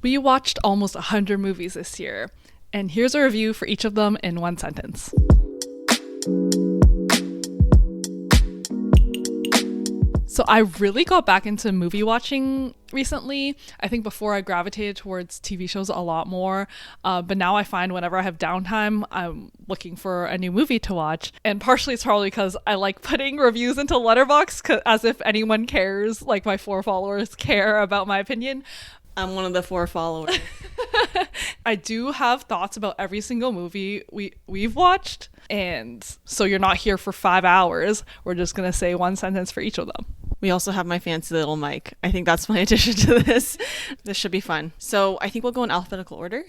We watched almost 100 movies this year, and here's a review for each of them in one sentence. So I really got back into movie watching recently. I think before I gravitated towards TV shows a lot more, but now I find whenever I have downtime, I'm looking for a new movie to watch. And partially it's probably because I like putting reviews into letterboxd, as if anyone cares, like my 4 followers care about my opinion. I'm one of the 4 followers. I do have thoughts about every single movie we've watched, and so you're not here for 5 hours. We're just gonna say one sentence for each of them. We also have my fancy little mic. I think that's my addition to this. This should be fun. So I think we'll go in alphabetical order.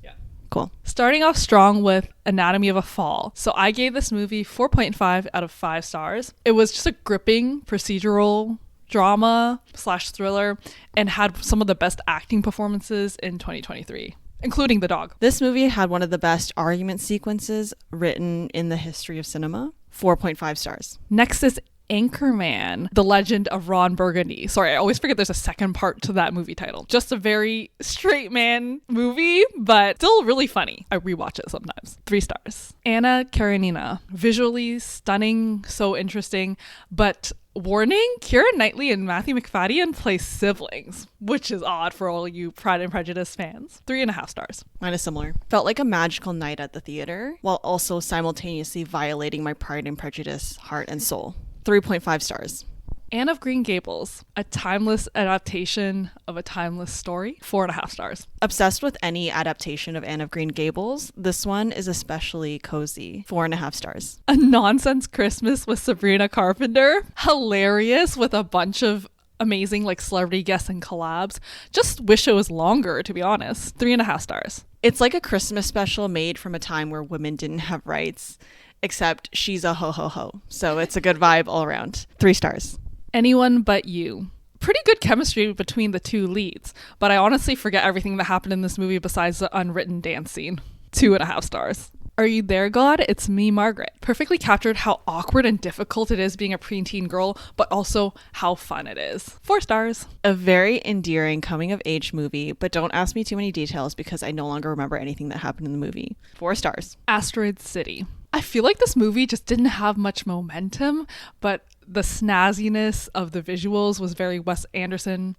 Yeah. Cool. Starting off strong with Anatomy of a Fall. So I gave this movie 4.5 out of 5 stars. It was just a gripping procedural drama / thriller and had some of the best acting performances in 2023, including the dog. This movie had one of the best argument sequences written in the history of cinema. 4.5 stars. Next is Anchorman, The Legend of Ron Burgundy. Sorry, I always forget there's a second part to that movie title. Just a very straight man movie, but still really funny. I rewatch it sometimes. 3 stars. Anna Karenina. Visually stunning, so interesting, but warning, Keira Knightley and Matthew McFadden play siblings, which is odd for all you Pride and Prejudice fans. 3.5 stars. Mine is similar. Felt like a magical night at the theater, while also simultaneously violating my Pride and Prejudice heart and soul. 3.5 stars. Anne of Green Gables, a timeless adaptation of a timeless story. 4.5 stars. Obsessed with any adaptation of Anne of Green Gables. This one is especially cozy. 4.5 stars. A Nonsense Christmas with Sabrina Carpenter. Hilarious with a bunch of amazing celebrity guests and collabs. Just wish it was longer, to be honest. 3.5 stars. It's like a Christmas special made from a time where women didn't have rights, except she's a ho-ho-ho. So it's a good vibe all around. 3 stars. Anyone But You. Pretty good chemistry between the 2 leads, but I honestly forget everything that happened in this movie besides the unwritten dance scene. 2.5 stars. Are You There, God? It's Me, Margaret. Perfectly captured how awkward and difficult it is being a preteen girl, but also how fun it is. 4 stars. A very endearing coming-of-age movie, but don't ask me too many details because I no longer remember anything that happened in the movie. 4 stars. Asteroid City. I feel like this movie just didn't have much momentum, but the snazziness of the visuals was very Wes Anderson.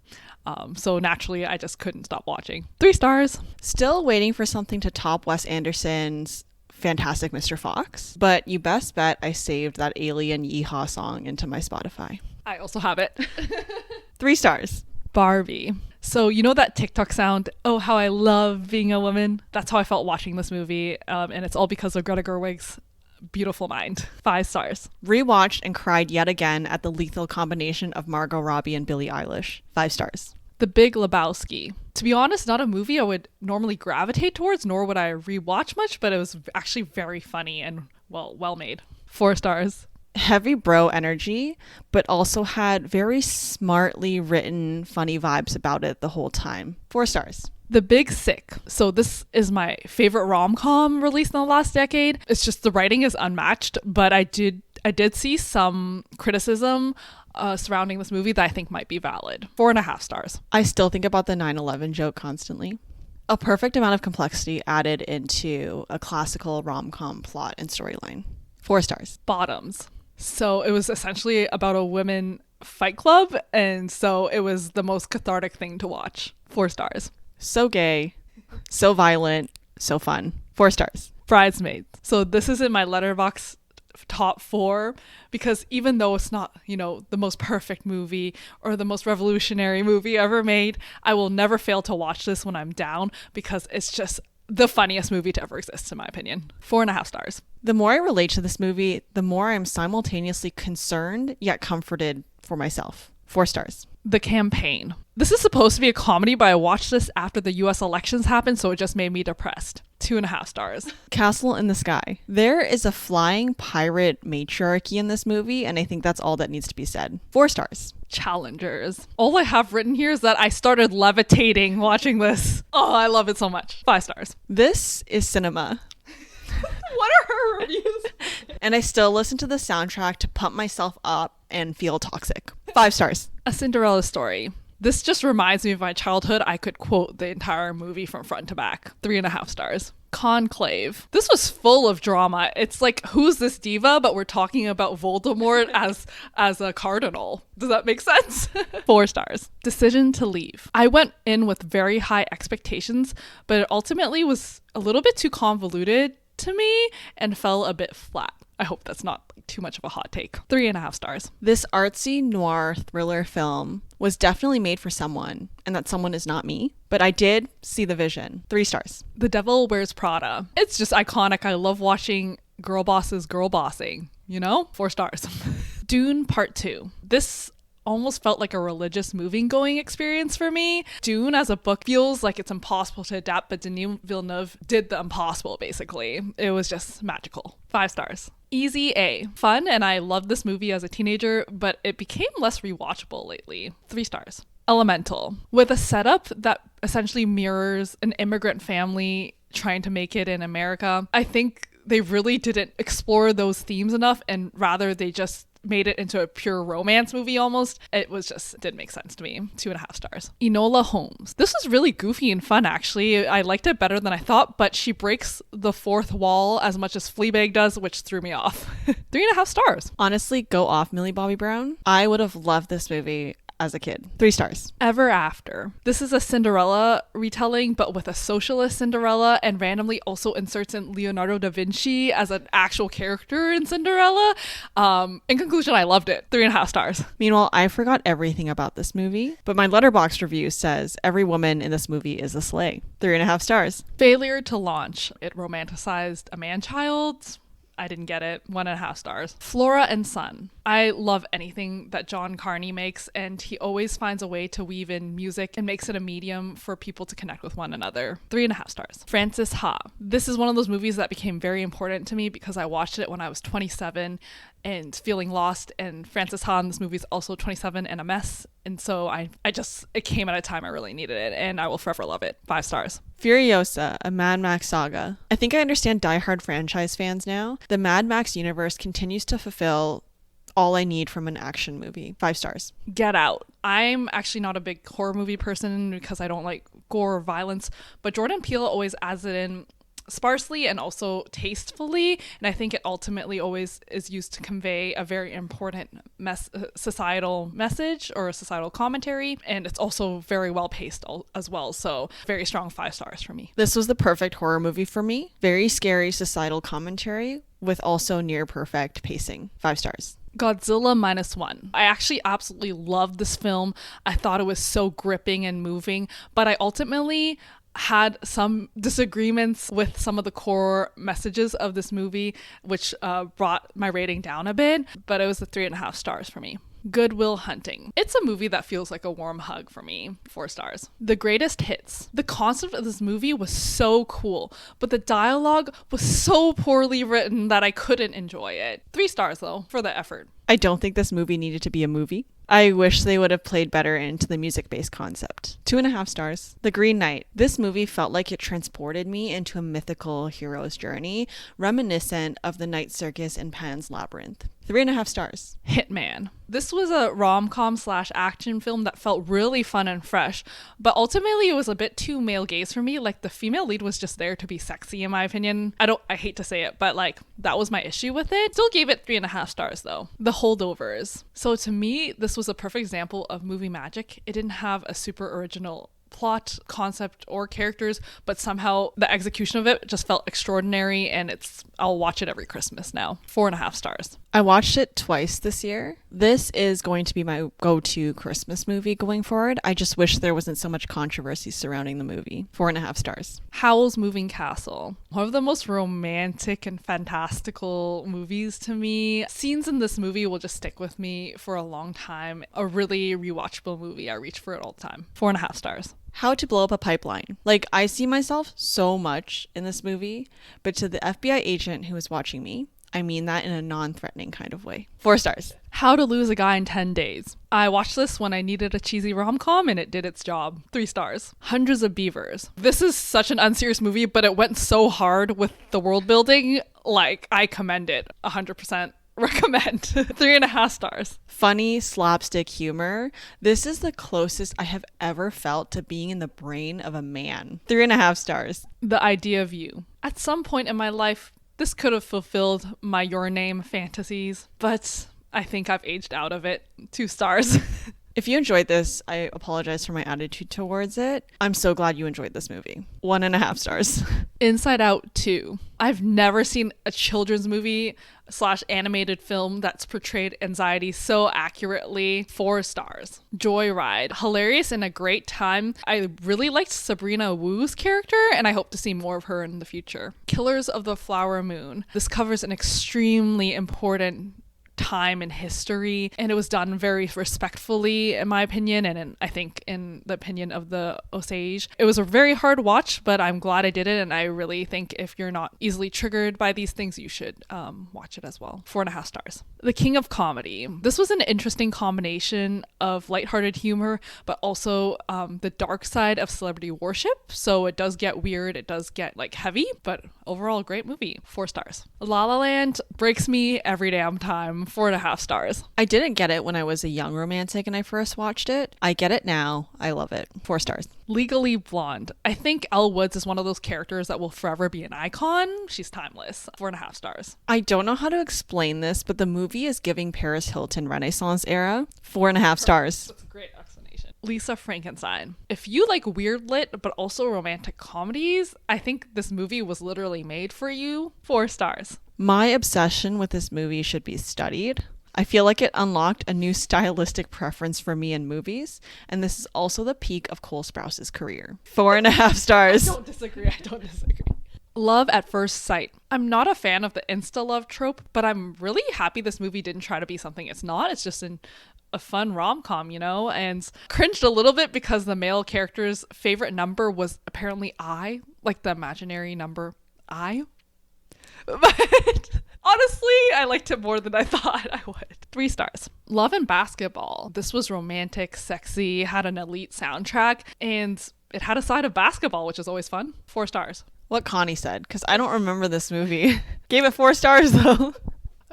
So naturally, I just couldn't stop watching. 3 stars. Still waiting for something to top Wes Anderson's Fantastic Mr. Fox, but you best bet I saved that Alien Yeehaw song into my Spotify. I also have it. 3 stars. Barbie. So you know that TikTok sound, oh, how I love being a woman? That's how I felt watching this movie. And it's all because of Greta Gerwig's beautiful mind. 5 stars. Rewatched and cried yet again at the lethal combination of Margot Robbie and Billie Eilish. 5 stars. The Big Lebowski. To be honest, not a movie I would normally gravitate towards, nor would I rewatch much, but it was actually very funny and well made. 4 stars. Heavy bro energy, but also had very smartly written funny vibes about it the whole time. 4 stars. The Big Sick. So this is my favorite rom-com released in the last decade. It's just the writing is unmatched, but I did see some criticism surrounding this movie that I think might be valid. 4.5 stars. I still think about the 9/11 joke constantly. A perfect amount of complexity added into a classical rom-com plot and storyline. 4 stars. Bottoms. So it was essentially about a women fight club, and so it was the most cathartic thing to watch. 4 stars. So gay, so violent, so fun. 4 stars. Bridesmaids. So this is in my letterboxd top 4 because even though it's not, the most perfect movie or the most revolutionary movie ever made, I will never fail to watch this when I'm down because it's just the funniest movie to ever exist, in my opinion. 4.5 stars. The more I relate to this movie, the more I'm simultaneously concerned yet comforted for myself. 4 stars. The Campaign. This is supposed to be a comedy, but I watched this after the US elections happened, so it just made me depressed. 2.5 stars. Castle in the Sky. There is a flying pirate matriarchy in this movie, and I think that's all that needs to be said. 4 stars. Challengers. All I have written here is that I started levitating watching this. Oh, I love it so much. 5 stars. This is cinema. What are her reviews? And I still listen to the soundtrack to pump myself up and feel toxic. 5 stars. A Cinderella Story. This just reminds me of my childhood. I could quote the entire movie from front to back. 3.5 stars. Conclave. This was full of drama. It's like, who's this diva? But we're talking about Voldemort as a cardinal. Does that make sense? 4 stars. Decision to leave. I went in with very high expectations, but it ultimately was a little bit too convoluted to me and fell a bit flat. I hope that's not too much of a hot take. 3.5 stars. This artsy noir thriller film was definitely made for someone, and that someone is not me, but I did see the vision. 3 stars. The Devil Wears Prada. It's just iconic. I love watching girl bosses girl bossing, 4 stars. Dune Part 2. This almost felt like a religious moving going experience for me. Dune as a book feels like it's impossible to adapt, but Denis Villeneuve did the impossible basically. It was just magical. 5 stars. Easy A. Fun, and I loved this movie as a teenager, but it became less rewatchable lately. 3 stars. Elemental. With a setup that essentially mirrors an immigrant family trying to make it in America, I think they really didn't explore those themes enough, and rather they just made it into a pure romance movie almost. It was just didn't make sense to me. 2.5 stars. Enola Holmes. This was really goofy and fun actually. I liked it better than I thought, but she breaks the fourth wall as much as Fleabag does, which threw me off. 3.5 stars. Honestly, go off, Millie Bobby Brown. I would have loved this movie as a kid. 3 stars. Ever After. This is a Cinderella retelling, but with a socialist Cinderella, and randomly also inserts in Leonardo da Vinci as an actual character in Cinderella. In conclusion, I loved it. 3.5 stars. Meanwhile, I forgot everything about this movie, but my letterboxd review says every woman in this movie is a slay. 3.5 stars. Failure to launch. It romanticized a man-child. I didn't get it. 1.5 stars. Flora and Son. I love anything that John Carney makes, and he always finds a way to weave in music and makes it a medium for people to connect with one another. 3.5 stars. Frances Ha. This is one of those movies that became very important to me because I watched it when I was 27 and feeling lost, and Frances Ha in this movie is also 27 and a mess, and so it came at a time I really needed it, and I will forever love it. 5 stars. Furiosa, a Mad Max saga. I think I understand diehard franchise fans now. The Mad Max universe continues to fulfill all I need from an action movie. 5 stars. Get Out. I'm actually not a big horror movie person because I don't like gore or violence, but Jordan Peele always adds it in sparsely and also tastefully, and I think it ultimately always is used to convey a very important societal message or a societal commentary, and it's also very well paced as well, so very strong 5 stars for me. This was the perfect horror movie for me. Very scary societal commentary with also near perfect pacing. 5 stars. Godzilla -1. I actually absolutely loved this film. I thought it was so gripping and moving, but I ultimately had some disagreements with some of the core messages of this movie, which brought my rating down a bit, but it was a 3.5 stars for me. Good Will Hunting. It's a movie that feels like a warm hug for me. 4 stars. The Greatest Hits. The concept of this movie was so cool, but the dialogue was so poorly written that I couldn't enjoy it. 3 stars though, for the effort. I don't think this movie needed to be a movie. I wish they would have played better into the music-based concept. 2.5 stars. The Green Knight. This movie felt like it transported me into a mythical hero's journey, reminiscent of the Night Circus and Pan's Labyrinth. 3.5 stars. Hitman. This was a rom-com / action film that felt really fun and fresh, but ultimately it was a bit too male gaze for me. Like, the female lead was just there to be sexy in my opinion. I hate to say it, but like that was my issue with it. Still gave it 3.5 stars though. The Holdovers. So to me, this was a perfect example of movie magic. It didn't have a super original plot, concept, or characters, but somehow the execution of it just felt extraordinary, and I'll watch it every Christmas now. 4.5 stars. I watched it twice this year. This is going to be my go-to Christmas movie going forward. I just wish there wasn't so much controversy surrounding the movie. 4.5 stars. Howl's Moving Castle. One of the most romantic and fantastical movies to me. Scenes in this movie will just stick with me for a long time. A really rewatchable movie. I reach for it all the time. 4.5 stars. How to Blow Up a Pipeline. Like, I see myself so much in this movie, but to the FBI agent who was watching me, I mean that in a non-threatening kind of way. 4 stars. How to Lose a Guy in 10 Days. I watched this when I needed a cheesy rom-com, and it did its job. 3 stars. Hundreds of Beavers. This is such an unserious movie, but it went so hard with the world building. Like, I commend it 100%. recommend. 3.5 stars. Funny slapstick humor. This is the closest I have ever felt to being in the brain of a man. 3.5 stars. The idea of you. At some point in my life, this could have fulfilled my Your Name fantasies, but I think I've aged out of it. 2 stars. If you enjoyed this, I apologize for my attitude towards it. I'm so glad you enjoyed this movie. 1.5 stars. Inside Out 2. I've never seen a children's movie / animated film that's portrayed anxiety so accurately. 4 stars. Joyride. Hilarious and a great time. I really liked Sabrina Wu's character, and I hope to see more of her in the future. Killers of the Flower Moon. This covers an extremely important time in history, and it was done very respectfully, in my opinion, and I think in the opinion of the Osage. It was a very hard watch, but I'm glad I did it, and I really think if you're not easily triggered by these things, you should watch it as well. 4.5 stars. The King of Comedy. This was an interesting combination of lighthearted humor, but also the dark side of celebrity worship. So it does get weird, it does get like heavy, but overall great movie. 4 stars. La La Land breaks me every damn time. 4.5 stars. I didn't get it when I was a young romantic and I first watched it. I get it now. I love it. 4 stars. Legally Blonde. I think Elle Woods is one of those characters that will forever be an icon. She's timeless. 4.5 stars. I don't know how to explain this, but the movie is giving Paris Hilton Renaissance era. 4.5 stars. That's a great explanation. Lisa Frankenstein. If you like weird lit but also romantic comedies, I think this movie was literally made for you. 4 stars. My obsession with this movie should be studied. I feel like it unlocked a new stylistic preference for me in movies, and this is also the peak of Cole Sprouse's career. 4.5 stars. I don't disagree. Love at First Sight. I'm not a fan of the insta-love trope, but I'm really happy this movie didn't try to be something it's not. It's just a fun rom-com, and cringed a little bit because the male character's favorite number was apparently I, like the imaginary number I. But honestly, I liked it more than I thought I would. 3 stars. Love and Basketball. This was romantic, sexy, had an elite soundtrack, and it had a side of basketball, which is always fun. 4 stars. What Connie said, because I don't remember this movie. Gave it 4 stars though.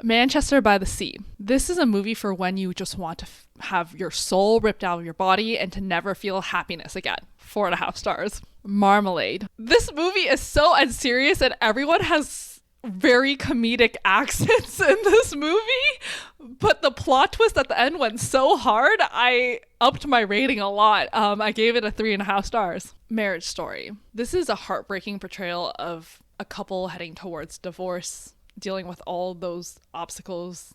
Manchester by the Sea. This is a movie for when you just want to have your soul ripped out of your body and to never feel happiness again. 4.5 stars. Marmalade. This movie is so unserious and everyone has very comedic accents in this movie, but the plot twist at the end went so hard, I upped my rating a lot. I gave it a 3.5 stars. Marriage Story. This is a heartbreaking portrayal of a couple heading towards divorce, dealing with all those obstacles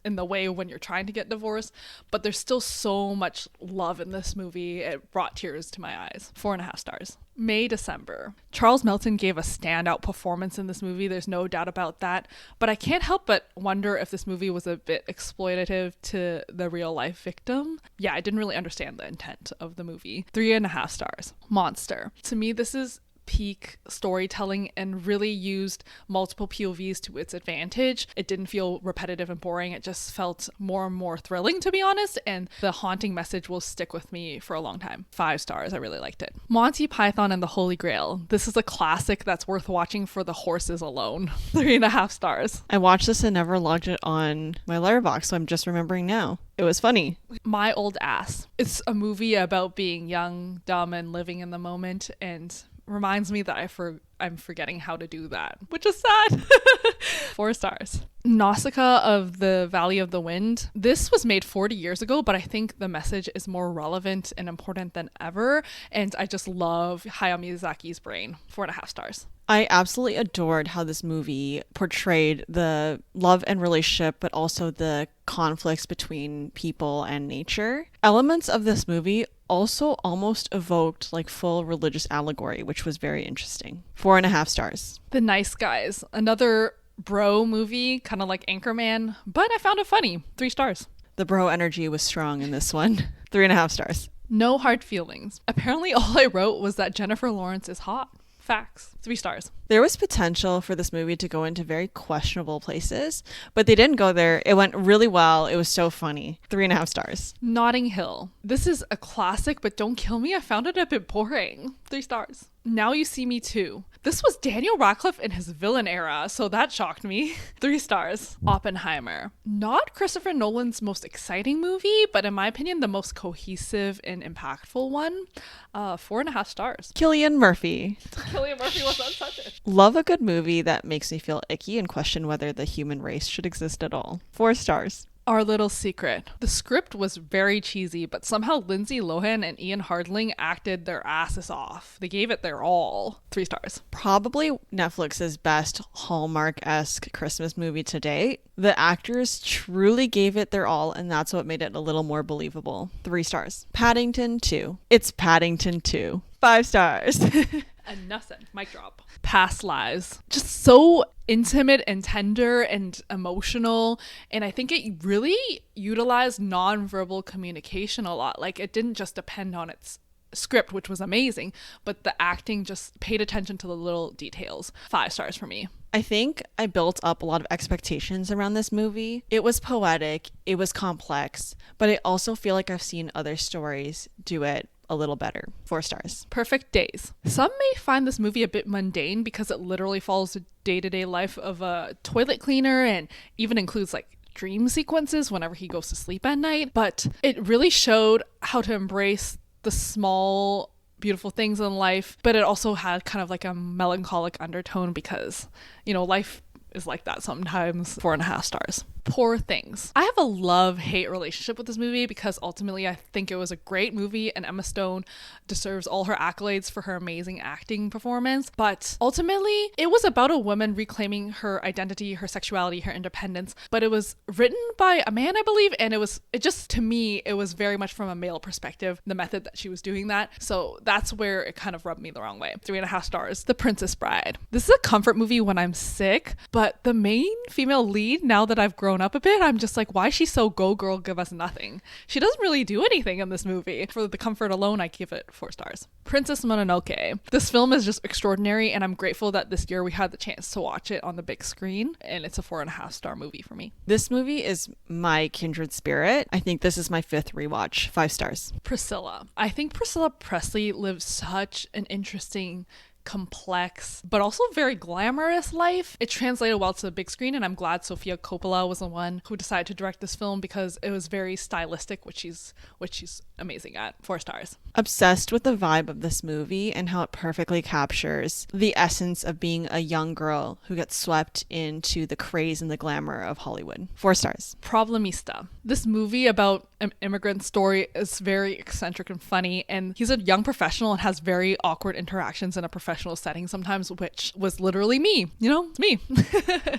in the way when you're trying to get divorced, but there's still so much love in this movie. It brought tears to my eyes. 4.5 stars. May December. Charles Melton gave a standout performance in this movie, there's no doubt about that, but I can't help but wonder if this movie was a bit exploitative to the real life victim. Yeah, I didn't really understand the intent of the movie. 3.5 stars. Monster. To me, this is peak storytelling and really used multiple POVs to its advantage. It didn't feel repetitive and boring. It just felt more and more thrilling, to be honest, and the haunting message will stick with me for a long time. 5 stars. I really liked it. Monty Python and the Holy Grail. This is a classic that's worth watching for the horses alone. 3.5 stars. I watched this and never logged it on my letterboxd, so I'm just remembering now. It was funny. My Old Ass. It's a movie about being young, dumb, and living in the moment, and reminds me that I'm forgetting how to do that, which is sad. 4 stars. Nausicaa of the Valley of the Wind. This was made 40 years ago, but I think the message is more relevant and important than ever, and I just love Hayao Miyazaki's brain. 4.5 stars. I absolutely adored how this movie portrayed the love and relationship, but also the conflicts between people and nature. Elements of this movie also almost evoked like full religious allegory, which was very interesting. 4.5 stars. The Nice Guys. Another bro movie, kind of like Anchorman, but I found it funny. 3 stars. The bro energy was strong in this one. 3.5 stars. No Hard Feelings. Apparently all I wrote was that Jennifer Lawrence is hot. Facts. 3 stars. There was potential for this movie to go into very questionable places, but they didn't go there. It went really well. It was so funny. 3.5 stars. Notting Hill. This is a classic, but don't kill me. I found it a bit boring. 3 stars. Now You See Me Too. This was Daniel Radcliffe in his villain era, so that shocked me. 3 stars. Oppenheimer. Not Christopher Nolan's most exciting movie, but in my opinion, the most cohesive and impactful one. 4.5 stars. Cillian Murphy. Cillian Murphy was on such it. Love a good movie that makes me feel icky and question whether the human race should exist at all. 4 stars. Our Little Secret. The script was very cheesy, but somehow Lindsay Lohan and Ian Hardling acted their asses off. They gave it their all. 3 stars. Probably Netflix's best Hallmark-esque Christmas movie to date. The actors truly gave it their all, and that's what made it a little more believable. 3 stars. Paddington 2. It's Paddington 2. 5 stars. And nothing. Mic drop. Past Lives. Just so intimate and tender and emotional. And I think it really utilized nonverbal communication a lot. Like, it didn't just depend on its script, which was amazing, but the acting just paid attention to the little details. 5 stars for me. I think I built up a lot of expectations around this movie. It was poetic, it was complex, but I also feel like I've seen other stories do it a little better. 4 stars. Perfect Days. Some may find this movie a bit mundane because it literally follows the day-to-day life of a toilet cleaner and even includes like dream sequences whenever he goes to sleep at night. But it really showed how to embrace the small, beautiful things in life, but it also had kind of like a melancholic undertone because, you know, life is like that sometimes. 4.5 stars. Poor Things. I have a love-hate relationship with this movie because ultimately I think it was a great movie and Emma Stone deserves all her accolades for her amazing acting performance. But ultimately, it was about a woman reclaiming her identity, her sexuality, her independence. But it was written by a man, I believe, and to me, it was very much from a male perspective, the method that she was doing that. So that's where it kind of rubbed me the wrong way. 3.5 stars. The Princess Bride. This is a comfort movie when I'm sick, but the main female lead, now that I've grown up a bit, I'm just like, why is she so go girl, give us nothing? She doesn't really do anything in this movie. For the comfort alone, I give it 4 stars. Princess Mononoke. This film is just extraordinary, and I'm grateful that this year we had the chance to watch it on the big screen, and it's a 4.5 star movie for me. This movie is my kindred spirit. I think this is my 5th rewatch. 5 stars. Priscilla. I think Priscilla Presley lives such an interesting, complex, but also very glamorous life. It translated well to the big screen, and I'm glad Sofia Coppola was the one who decided to direct this film because it was very stylistic, which she's amazing at. 4 stars. Obsessed with the vibe of this movie and how it perfectly captures the essence of being a young girl who gets swept into the craze and the glamour of Hollywood. 4 stars. Problemista. This movie about an immigrant story is very eccentric and funny, and he's a young professional and has very awkward interactions in a professional setting sometimes, which was literally me. You know, it's me.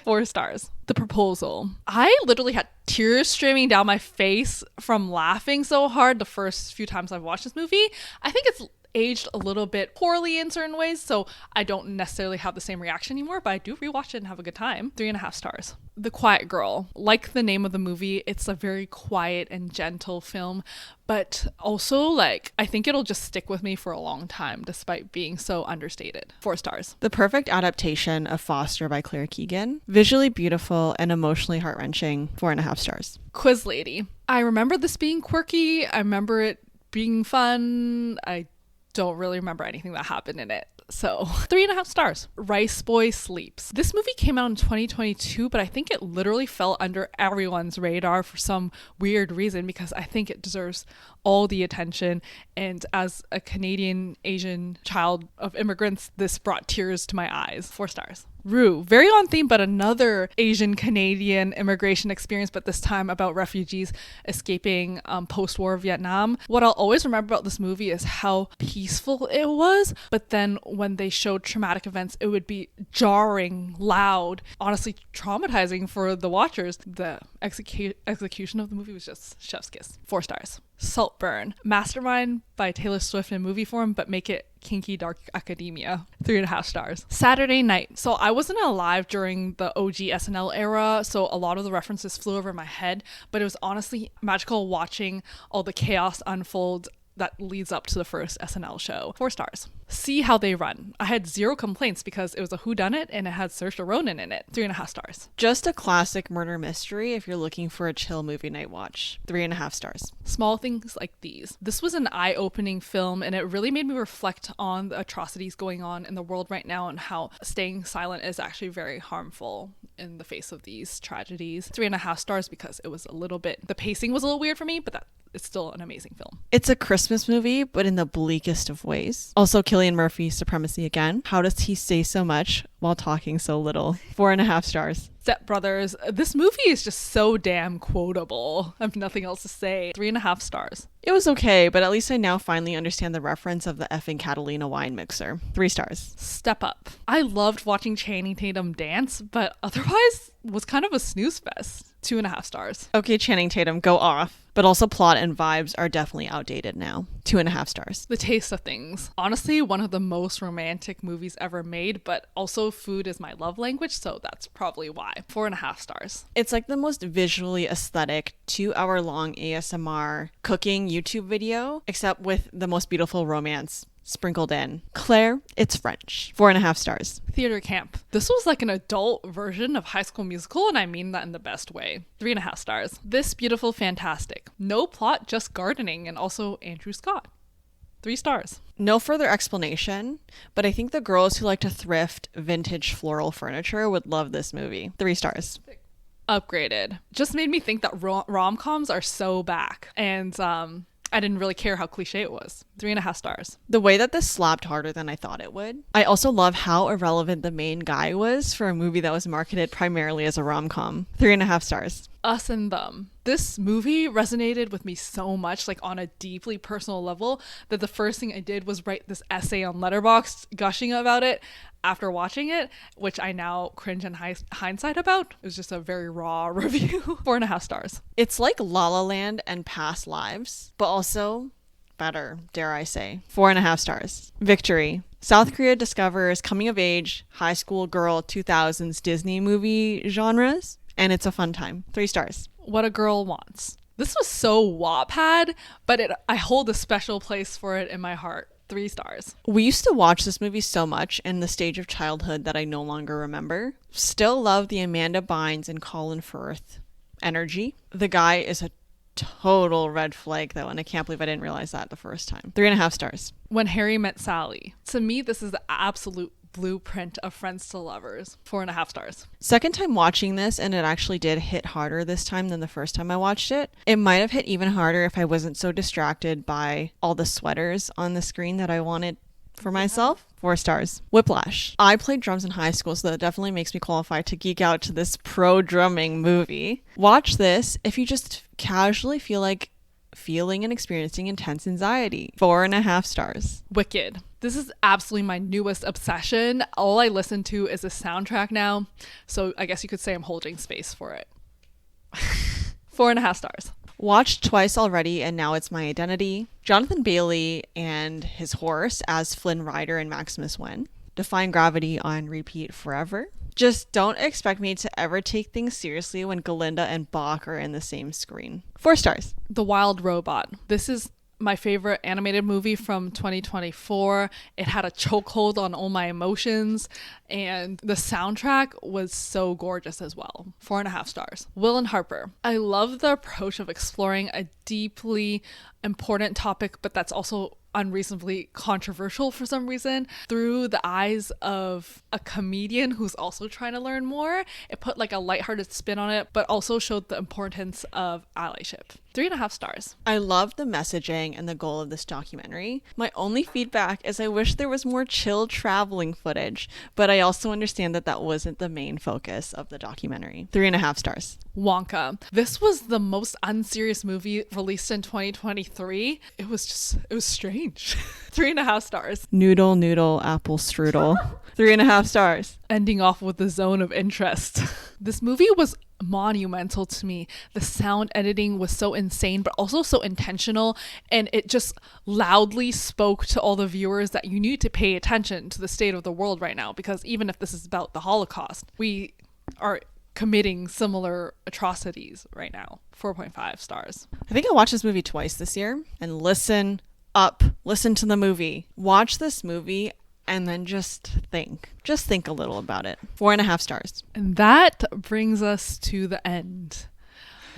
4 stars. The Proposal. I literally had tears streaming down my face from laughing so hard the first few times I've watched this movie. I think it's aged a little bit poorly in certain ways, so I don't necessarily have the same reaction anymore, but I do rewatch it and have a good time. 3.5 stars. The Quiet Girl. Like the name of the movie, it's a very quiet and gentle film, but also like I think it'll just stick with me for a long time despite being so understated. 4 stars. The perfect adaptation of Foster by Claire Keegan. Visually beautiful and emotionally heart-wrenching. 4.5 stars. Quiz Lady. I remember this being quirky. I remember it being fun. I don't really remember anything that happened in it. So 3.5 stars. Rice Boy Sleeps. This movie came out in 2022, but I think it literally fell under everyone's radar for some weird reason because I think it deserves all the attention. And as a Canadian Asian child of immigrants, this brought tears to my eyes. 4 stars. Rue. Very on theme, but another Asian Canadian immigration experience, but this time about refugees escaping post-war Vietnam. What I'll always remember about this movie is how peaceful it was, but then when they showed traumatic events, it would be jarring, loud, honestly traumatizing for the watchers. The execution of the movie was just chef's kiss. 4 stars. Saltburn. Mastermind by Taylor Swift in movie form, but make it kinky dark academia. 3.5 stars. Saturday Night. So I wasn't alive during the OG SNL era, so a lot of the references flew over my head, but it was honestly magical watching all the chaos unfold that leads up to the first SNL show. 4 stars. See how they run. I had 0 complaints because it was a whodunit and it had Saoirse Ronan in it. 3.5 stars. Just a classic murder mystery if you're looking for a chill movie night watch. 3.5 stars. Small things like these. This was an eye-opening film, and it really made me reflect on the atrocities going on in the world right now and how staying silent is actually very harmful in the face of these tragedies. 3.5 stars because it was a little bit, the pacing was a little weird for me, but it's still an amazing film. It's a Christmas movie, but in the bleakest of ways. Also, Cillian Murphy supremacy again. How does he say so much while talking so little? 4.5 stars. Step Brothers. This movie is just so damn quotable. I have nothing else to say. 3.5 stars. It was okay, but at least I now finally understand the reference of the effing Catalina wine mixer. 3 stars. Step Up. I loved watching Channing Tatum dance, but otherwise was kind of a snooze fest. 2.5 stars. Okay, Channing Tatum, go off. But also plot and vibes are definitely outdated now. 2.5 stars. The Taste of Things. Honestly, one of the most romantic movies ever made, but also food is my love language, so that's probably why. 4.5 stars. It's like the most visually aesthetic 2-hour-long ASMR cooking YouTube video, except with the most beautiful romance sprinkled in. Claire, it's French. 4.5 stars. Theater Camp. This was like an adult version of High School Musical, and I mean that in the best way. 3.5 stars. This Beautiful Fantastic. No plot, just gardening, and also Andrew Scott. 3 stars. No further explanation, but I think the girls who like to thrift vintage floral furniture would love this movie. 3 stars. Upgraded. Just made me think that rom-coms are so back, and I didn't really care how cliche it was. 3.5 stars. The way that this slapped harder than I thought it would. I also love how irrelevant the main guy was for a movie that was marketed primarily as a rom-com. 3.5 stars. Us and Them. This movie resonated with me so much, like on a deeply personal level, that the first thing I did was write this essay on Letterboxd gushing about it after watching it, which I now cringe in hindsight about. It was just a very raw review. 4.5 stars. It's like La La Land and Past Lives, but also better, dare I say. 4.5 stars. Victory. South Korea discovers coming of age, high school girl, 2000s Disney movie genres, and it's a fun time. 3 stars. What a Girl Wants. This was so Wattpad, but I hold a special place for it in my heart. 3 stars. We used to watch this movie so much in the stage of childhood that I no longer remember. Still love the Amanda Bynes and Colin Firth energy. The guy is a total red flag though, and I can't believe I didn't realize that the first time. 3.5 stars. When Harry Met Sally. To me, this is the absolute blueprint of friends to lovers. 4.5 stars. Second time watching this, and it actually did hit harder this time than the first time I watched it. It might have hit even harder if I wasn't so distracted by all the sweaters on the screen that I wanted for myself. 4 stars. Whiplash. I played drums in high school, so that definitely makes me qualified to geek out to this pro drumming movie. Watch this if you just casually feel like feeling and experiencing intense anxiety. 4.5 stars. Wicked. This is absolutely my newest obsession. All I listen to is a soundtrack now, so I guess you could say I'm holding space for it. 4.5 stars. Watched twice already, and now it's my identity. Jonathan Bailey and his horse as Flynn Rider and Maximus Wen. Defying Gravity on repeat forever. Just don't expect me to ever take things seriously when Galinda and Bach are in the same screen. 4 stars. The Wild Robot. This is my favorite animated movie from 2024. It had a chokehold on all my emotions, and the soundtrack was so gorgeous as well. 4.5 stars. Will and Harper. I love the approach of exploring a deeply important topic, but that's also unreasonably controversial for some reason, through the eyes of a comedian who's also trying to learn more. It put like a lighthearted spin on it, but also showed the importance of allyship. 3.5 stars. I love the messaging and the goal of this documentary. My only feedback is I wish there was more chill traveling footage, but I also understand that that wasn't the main focus of the documentary. 3.5 stars. Wonka. This was the most unserious movie released in 2023. It was strange. 3.5 stars. Noodle apple strudel. 3.5 stars. Ending off with the zone of interest. This movie was monumental to me. The sound editing was so insane, but also so intentional, and it just loudly spoke to all the viewers that you need to pay attention to the state of the world right now, because even if this is about the Holocaust, we are committing similar atrocities right now. 4.5 stars. I think I watched this movie twice this year, and listen up, listen to the movie, watch this movie, and then just think. Just think a little about it. 4.5 stars. And that brings us to the end.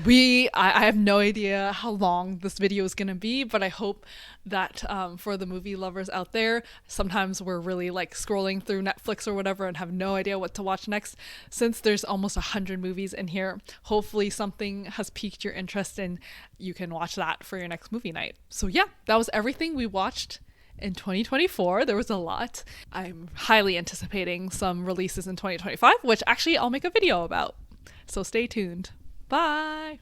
I have no idea how long this video is going to be, but I hope that for the movie lovers out there, sometimes we're really like scrolling through Netflix or whatever and have no idea what to watch next. Since there's almost 100 movies in here, hopefully something has piqued your interest and you can watch that for your next movie night. So yeah, that was everything we watched in 2024. There was a lot. I'm highly anticipating some releases in 2025, which actually I'll make a video about. So stay tuned. Bye.